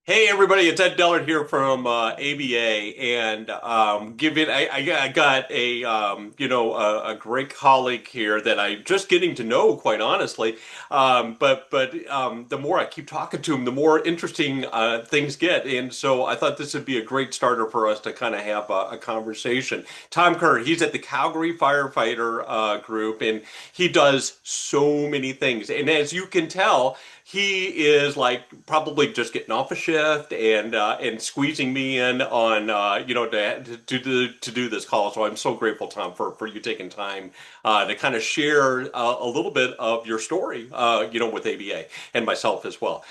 Hey everybody, it's Ed Dellert here from ABA, and I got a great colleague here that I'm just getting to know, quite honestly. But the more I keep talking to him, the more interesting things get, and so I thought this would be a great starter for us to kind of have a conversation. Tom Kerr, he's at the Calgary Firefighter group, and he does so many things, and as you can tell, he is like probably just getting off a shift and squeezing me in on to do this call. So I'm so grateful, Tom, for you taking time to kind of share a little bit of your story, with ABA and myself as well.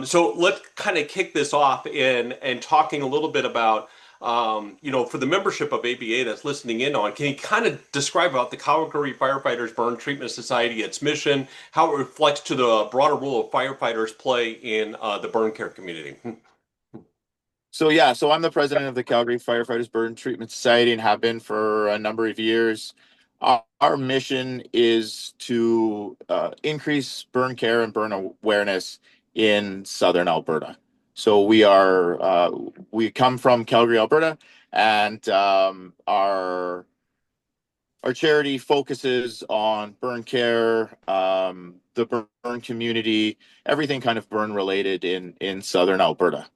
So let's kind of kick this off in and talking a little bit about for the membership of ABA that's listening in on, can you kind of describe about the Calgary Firefighters Burn Treatment Society, its mission, how it reflects to the broader role of firefighters play in the burn care community? So I'm the president of the Calgary Firefighters Burn Treatment Society and have been for a number of years. Our mission is to increase burn care and burn awareness in southern Alberta. So we come from Calgary, Alberta, and our charity focuses on burn care, the burn community, everything kind of burn related in southern Alberta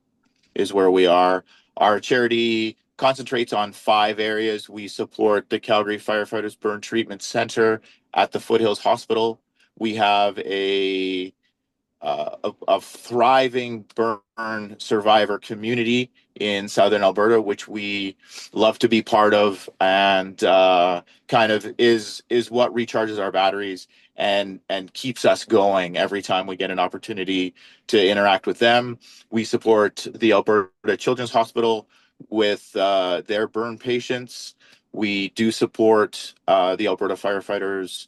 is where we are. Our charity concentrates on five areas. We support the Calgary Firefighters Burn Treatment Center at the Foothills Hospital. We have a thriving burn survivor community in southern Alberta, which we love to be part of, and kind of is what recharges our batteries and keeps us going every time we get an opportunity to interact with them. We support the Alberta Children's Hospital with their burn patients. We do support the Alberta Firefighters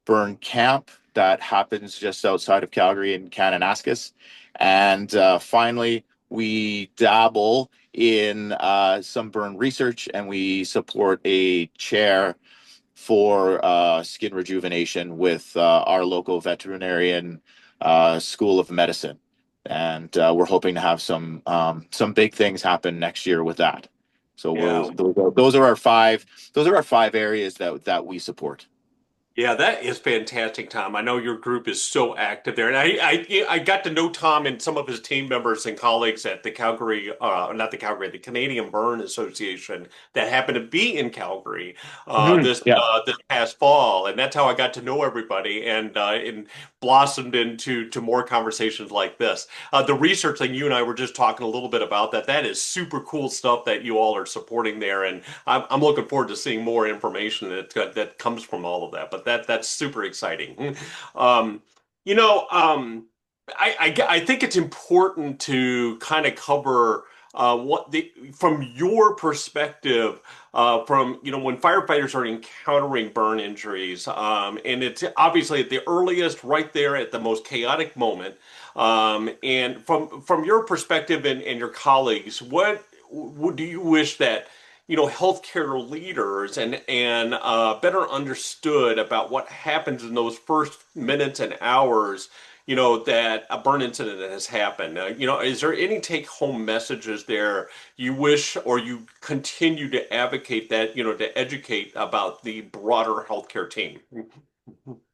burn camp that happens just outside of Calgary in Kananaskis. And finally, we dabble in some burn research and we support a chair for skin rejuvenation with our local veterinarian school of medicine. And we're hoping to have some big things happen next year with that. So Yeah. those are our five areas that we support. Yeah, that is fantastic, Tom. I know your group is so active there, and I got to know Tom and some of his team members and colleagues at the Calgary, not the Calgary, the Canadian Burn Association that happened to be in Calgary Mhm. Yeah. this past fall, and that's how I got to know everybody and blossomed into more conversations like this. The research that you and I were just talking a little bit about that is super cool stuff that you all are supporting there, and I'm looking forward to seeing more information that comes from all of that. But that's super exciting. Um, you know, I think it's important to kind of cover what the from your perspective from when firefighters are encountering burn injuries, and it's obviously at the earliest, right there at the most chaotic moment. And from your perspective and your colleagues, what do you wish that healthcare leaders and better understood about what happens in those first minutes and hours, that a burn incident has happened? Is there any take-home messages there you wish or you continue to advocate that, to educate about the broader healthcare team?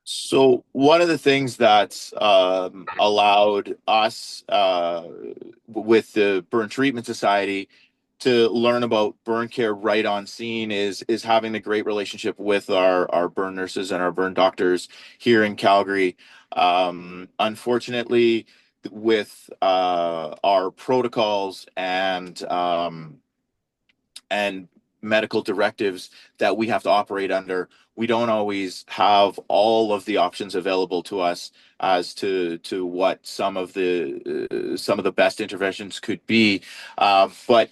So one of the things that's allowed us with the Burn Treatment Society to learn about burn care right on scene is having a great relationship with our burn nurses and our burn doctors here in Calgary. Unfortunately, with our protocols and medical directives that we have to operate under, we don't always have all of the options available to us as to what some of the best interventions could be. But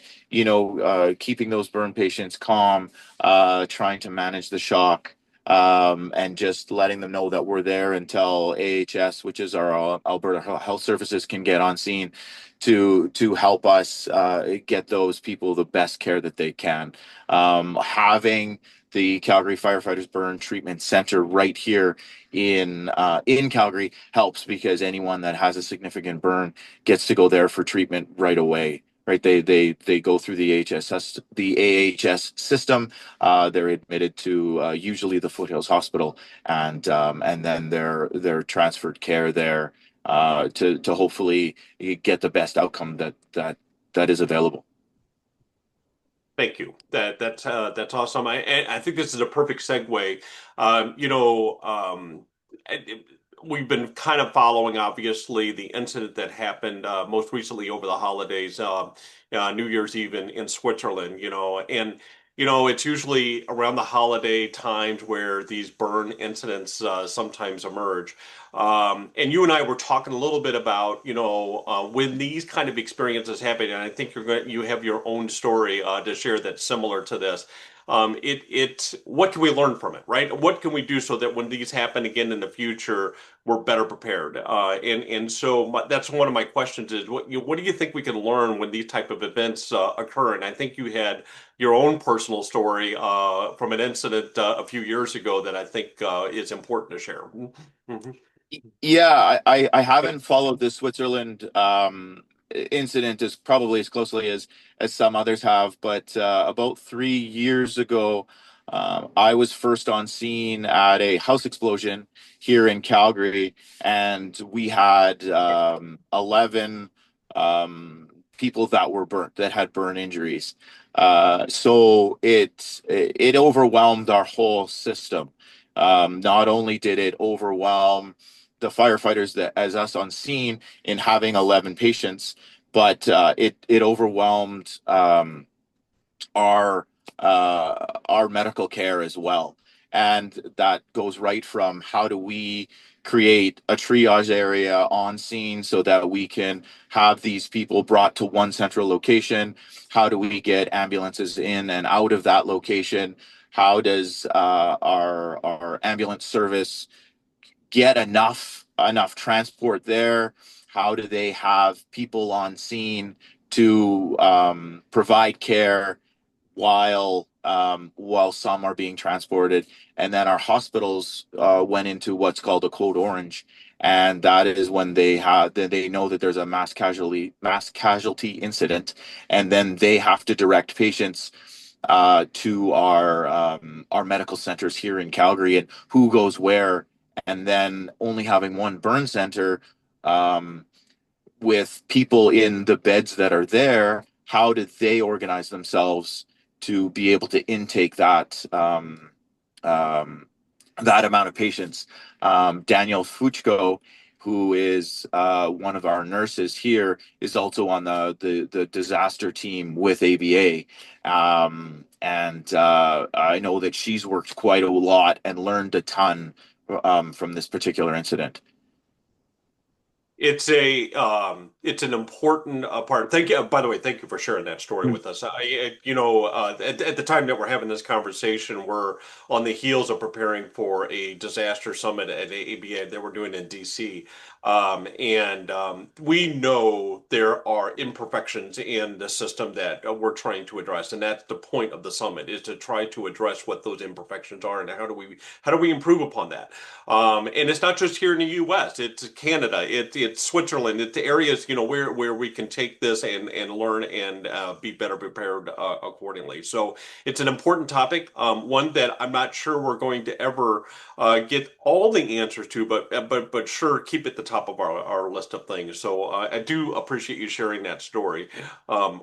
keeping those burn patients calm, trying to manage the shock. And just letting them know that we're there until AHS, which is our Alberta Health Services, can get on scene to help us get those people the best care that they can. Having the Calgary Firefighters Burn Treatment Center right here in Calgary helps, because anyone that has a significant burn gets to go there for treatment right away. Right, they go through the AHS system. They're admitted to usually the Foothills Hospital, and then they're transferred care there to hopefully get the best outcome that is available. Thank you. That's awesome. I think this is a perfect segue. And we've been kind of following, obviously, the incident that happened most recently over the holidays, New Year's Eve in Switzerland. And it's usually around the holiday times where these burn incidents sometimes emerge. And you and I were talking a little bit about, when these kind of experiences happen, and I think you have your own story to share that's similar to this. What can we learn from it, right? What can we do so that when these happen again in the future, we're better prepared? That's one of my questions is what do you think we can learn when these type of events occur? And I think you had your own personal story from an incident a few years ago that I think is important to share. Mhm. Yeah, I haven't followed the Switzerland incident as probably as closely as some others have, but about 3 years ago, I was first on scene at a house explosion here in Calgary, and we had 11 people that were burnt, that had burn injuries. So it overwhelmed our whole system. Not only did it overwhelm the firefighters that as us on scene in having 11 patients, but it overwhelmed our our medical care as well. And that goes right from how do we create a triage area on scene so that we can have these people brought to one central location? How do we get ambulances in and out of that location? How does our ambulance service get enough transport there? How do they have people on scene to provide care while some are being transported? And then our hospitals went into what's called a code orange, and that is when they know that there's a mass casualty incident, and then they have to direct patients to our medical centers here in Calgary, and who goes where. And then only having one burn center, um, with people in the beds that are there, how did they organize themselves to be able to intake um, that amount of patients? Daniel Fuchko, who is one of our nurses here, is also on the disaster team with ABA. And I know that she's worked quite a lot and learned a ton from this particular incident. It's an important part. Thank you. By the way, thank you for sharing that story with us. At the time that we're having this conversation, we're on the heels of preparing for a disaster summit at ABA that we're doing in DC. We know there are imperfections in the system that we're trying to address, and that's the point of the summit, is to try to address what those imperfections are and how do we improve upon that. And it's not just here in the U.S. It's Canada. It's Switzerland. It's areas where we can take this and learn and be better prepared accordingly. So it's an important topic, one that I'm not sure we're going to ever get all the answers to, but sure keep at the top of our list of things. So I do appreciate you sharing that story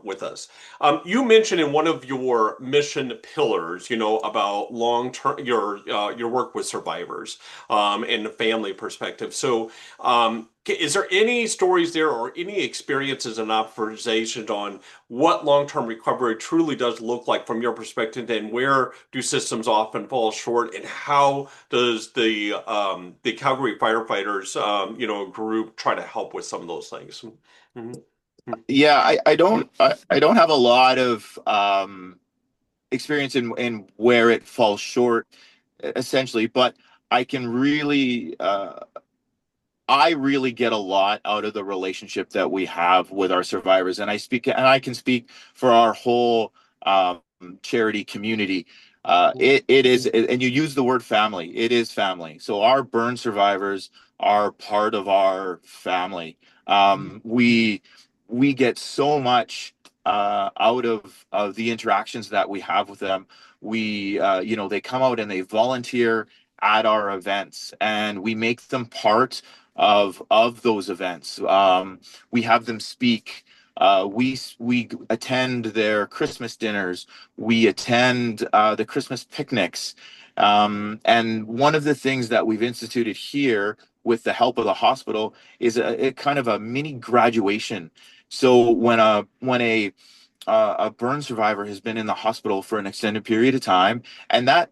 with us. You mentioned in one of your mission pillars, about long term your work with survivors and the family perspective. So, is there any stories there or any experiences and observations on what long-term recovery truly does look like from your perspective, and where do systems often fall short, and how does the Calgary firefighters, group try to help with some of those things? Mhm. Yeah, I don't have a lot of experience in where it falls short, essentially, but I can really I really get a lot out of the relationship that we have with our survivors, and I can speak for our whole charity community. It is, and you use the word family. It is family. So our burn survivors are part of our family. We get so much out of the interactions that we have with them. They come out and they volunteer at our events, and we make them part of those events. We have them speak. We attend their Christmas dinners. We attend the Christmas picnics. And one of the things that we've instituted here with the help of the hospital is a kind of a mini graduation. So when a burn survivor has been in the hospital for an extended period of time, and that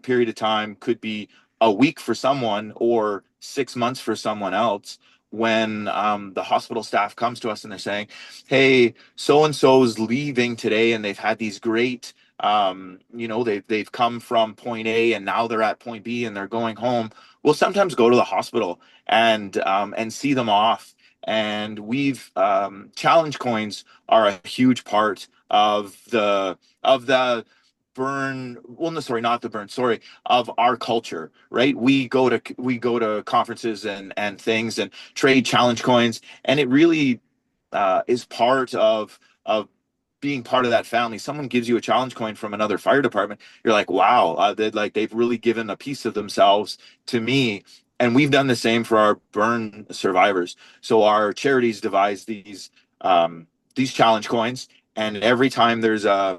period of time could be a week for someone or 6 months for someone else. When the hospital staff comes to us and they're saying, "Hey, so and so's leaving today, and they've had these great, they've come from point A and now they're at point B and they're going home." We'll sometimes go to the hospital and see them off. And we've challenge coins are a huge part of the burn, well, no, sorry, not the burn, sorry, of our culture, right? We go to conferences and things and trade challenge coins, and it really is part of being part of that family. Someone gives you a challenge coin from another fire department, you're like, wow, they've really given a piece of themselves to me. And we've done the same for our burn survivors. So our charities devise these challenge coins, and every time there's a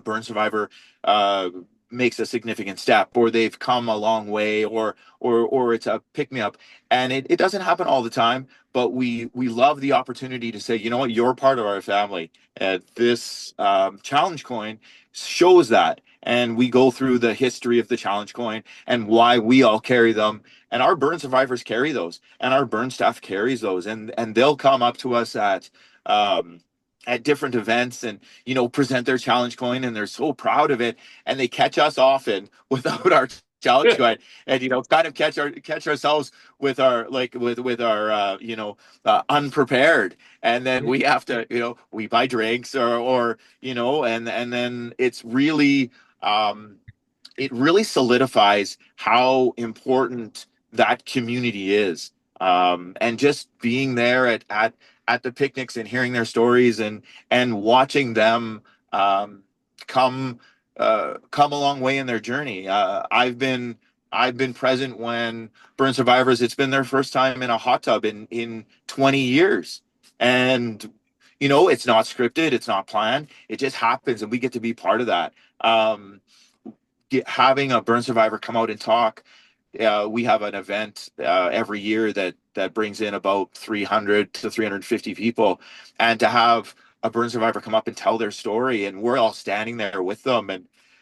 burn survivor uh, makes a significant step, or they've come a long way, or it's a pick me up, and it doesn't happen all the time, but we love the opportunity to say, you know what, you're part of our family, and this challenge coin shows that. And we go through the history of the challenge coin and why we all carry them, and our burn survivors carry those, and our burn staff carries those, and they'll come up to us um, at different events and present their challenge coin, and they're so proud of it, and they catch us often without our challenge coin, and kind of catch ourselves with our like with our unprepared, and then we have to we buy drinks or and then um it really solidifies how important that community is. And just being there at the picnics and hearing their stories and watching them um, come come a long way in their journey. I've been present when burn survivors, it's been their first time in a hot tub in 20 years, and it's not scripted, it's not planned, it just happens, and we get to be part of that. Having a burn survivor come out and talk. We have an event every year that brings in about 300 to 350 people, and to have a burn survivor come up and tell their story, and we're all standing there with them,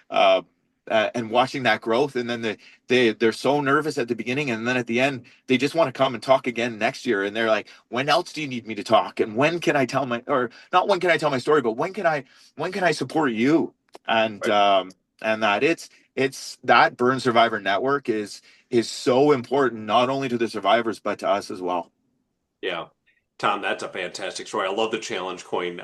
uh, and watching that growth, and then they're so nervous at the beginning, and then at the end they just want to come and talk again next year, and they're like, when else do you need me to talk, and when can I tell my, or not when can I tell my story, but when can I support you, and Right. that it's that burn survivor network is so important, not only to the survivors but to us as well. Yeah. Tom, that's a fantastic story. I love the challenge coin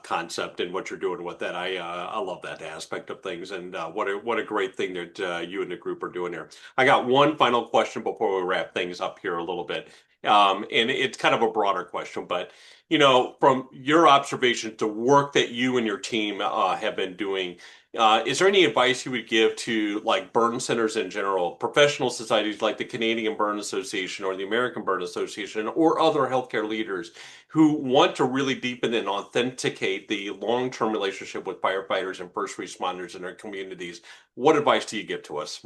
concept and what you're doing with that. I love that aspect of things, and what a great thing that you and the group are doing there. I got one final question before we wrap things up here a little bit, and it's kind of a broader question, but from your observation, the work that you and your team have been doing, is there any advice you would give to like burn centers in general, professional societies like the Canadian Burn Association or the American Burn Association, or other healthcare leaders who want to really deepen and authenticate the long-term relationship with firefighters and first responders in their communities? What advice do you give to us?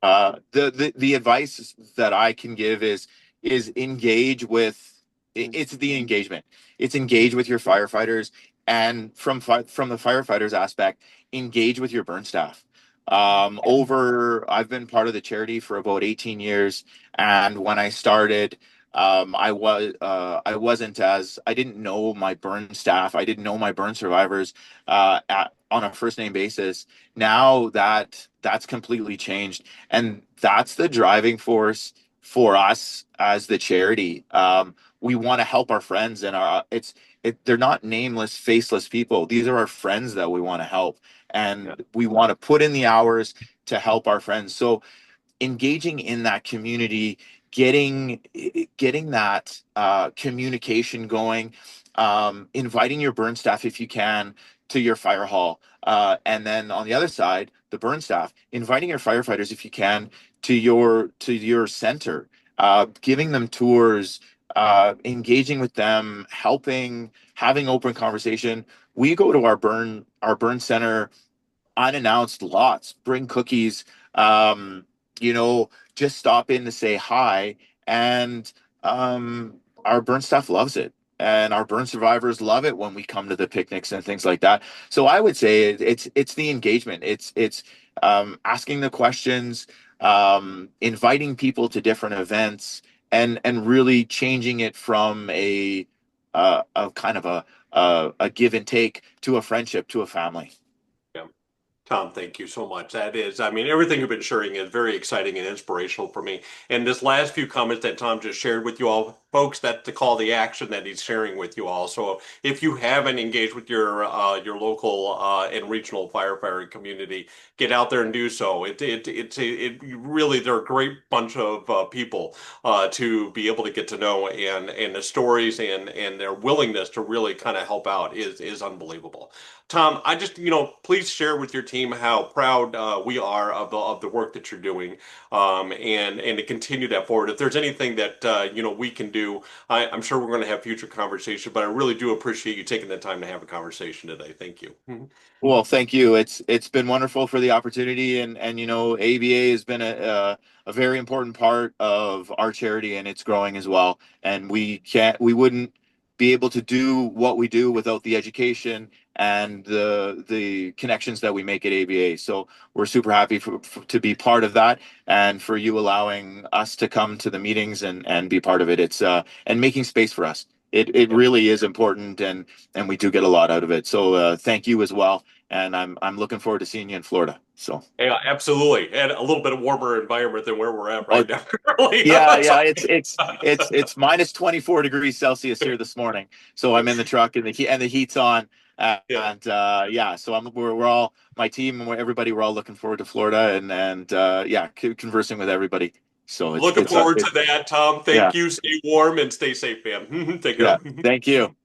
The advice that I can give is engage with, it's the engagement. It's engage with your firefighters, and from the firefighters aspect, engage with your burn staff. I've been part of the charity for about 18 years, and when I started, I didn't know my burn staff, I didn't know my burn survivors on a first name basis. Now that's completely changed, and that's the driving force for us as the charity. We want to help our friends, and they're not nameless, faceless people. These are our friends that we want to help, Yeah. and we want to put in the hours to help our friends. So engaging in that community, getting that communication going, inviting your burn staff if you can to your fire hall, and then on the other side, the burn staff inviting your firefighters if you can to your center, giving them tours, engaging with them, helping, having open conversation. We go to our burn center unannounced lots, bring cookies, um, just stop in to say hi. And our burn staff loves it. And our burn survivors love it when we come to the picnics and things like that. So I would say it's the engagement. It's asking the questions, inviting people to different events, and really changing it from a kind of a give and take to a friendship to a family. Yeah. Tom, thank you so much. That is, I mean, everything you've been sharing is very exciting and inspirational for me. And this last few comments that Tom just shared with you all, folks, that's the call to action that he's sharing with you all. So if you haven't engaged with your local and regional firefighting community, get out there and do so. It really, they're a great bunch of people to be able to get to know, and the stories and their willingness to really kind of help out is unbelievable. Tom, I just, please share with your team how proud we are of the work that you're doing, and to continue that forward. If there's anything that we can do, I'm sure we're going to have future conversation. But I really do appreciate you taking the time to have a conversation today. Thank you. Well, thank you. It's been wonderful for the opportunity, and ABA has been a very important part of our charity, and it's growing as well. And we wouldn't be able to do what we do without the education and the connections that we make at ABA. So we're super happy to be part of that, and for you allowing us to come to the meetings and be part of it. It's and making space for us. It Yep. really is important, and we do get a lot out of it. So thank you as well, and I'm looking forward to seeing you in Florida. So, Yeah, absolutely, and a little bit of warmer environment than where we're at oh right now. Currently. yeah, So- yeah, it's minus 24 degrees Celsius here this morning. So I'm in the truck, and the heat's on, yeah. and yeah, so we're all, my team and everybody, we're all looking forward to Florida, and yeah, conversing with everybody. So Looking it's forward to that, Tom. yeah, Thank you. Stay warm and stay safe, man. Take care. yeah. Thank you.